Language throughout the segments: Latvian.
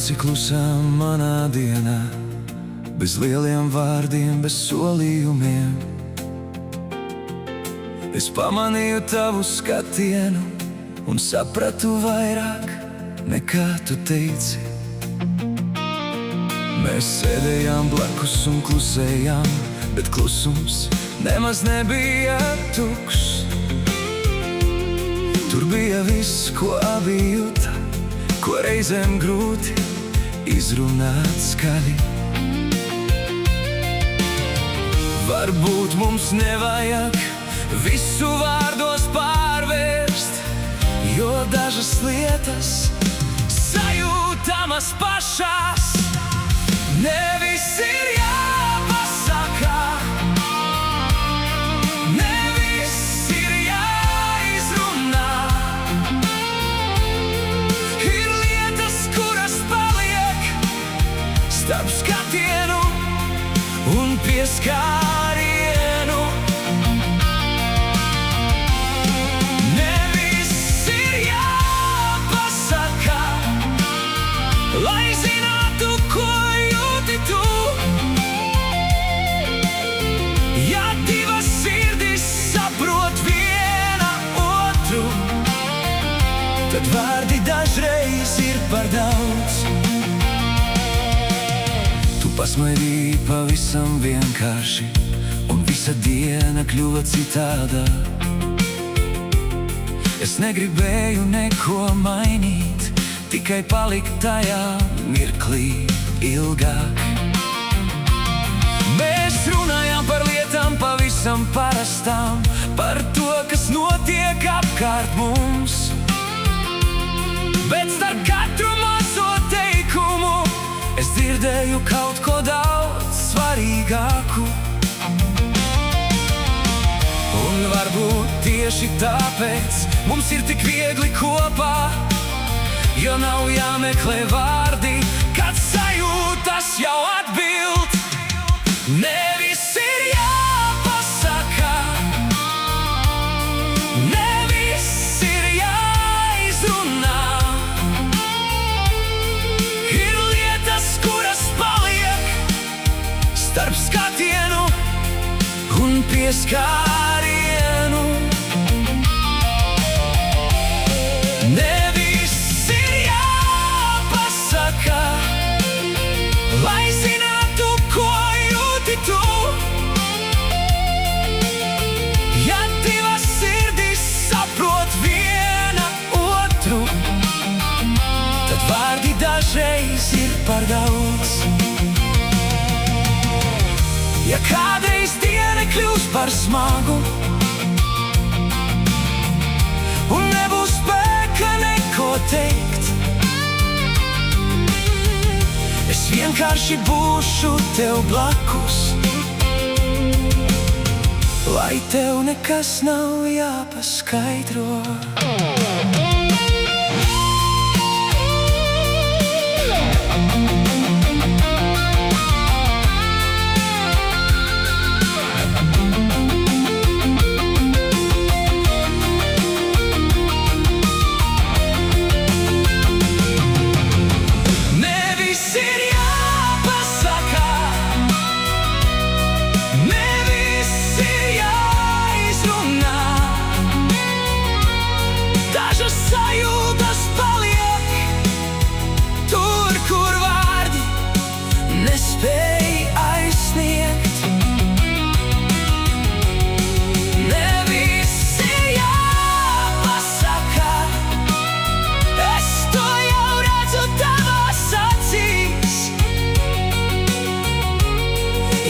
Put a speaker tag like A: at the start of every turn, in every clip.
A: esi klusā manā dienā, bez lieliem vārdiem, bez solījumiem. Es pamanīju tavu skatienu un sapratu vairāk nekā tu teici. Mēs sēdējām blakus un klusējām, bet klusums nemaz nebija tukšs. Tur bija viss, ko abi jūta, ko reizēm grūti izrunāt skaļi. Varbūt mums nevajag visu vārdos pārvērst, jo dažas lietas sajūtamas pašās. Nevis ir jāpasaka, nevis ir jāizrunā. Ir lietas, kuras paliek starp skatienu un pieskārienu. Nevis ir jāpasaka, lai zinātu, ko jūti tu. Ja divas sirdis saprot viena otru, tad vārdi dažreiz ir par daudz. Tu pasmaidīji pavisam vienkārši, un visa diena kļuva citāda. Es negribēju neko mainīt, tikai palikt tajā mirklī ilgāk. Mēs runājām par lietām pavisam parastām, par to, kas notiek apkārt mums. Bet starp katru mazo teikumu es dzirdēju kaut ko daudz svarīgāku. Un varbūt tieši tāpēc mums ir tik viegli kopā, jo nav jāmeklē vārdi, kad sajūtas jau atbild. Nevis ir jāpasaka, nevis ir jāizrunā. Ir lietas, kuras paliek starp skatienu un pieskārienu. Nevis ir jāpasaka, lai zinātu, ko jūti tu. Ja divas sirdis saprot viena otru, tad vārdi dažreiz ir par daudz. Ja kādreiz diena kļūs par smagu un nebūs spēka neko teikt, es vienkārši būšu tev blakus, lai tev nekas nav jāpaskaidro. Sajūtas paliek tur, kur vārdi nespēj aizsniegt. Nevis ir jāpasaka, es to jau redzu tavās acīs.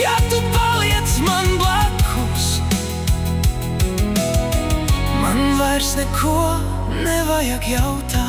A: Ja tu paliec man blakus, man vairs neko nevajag jautāt.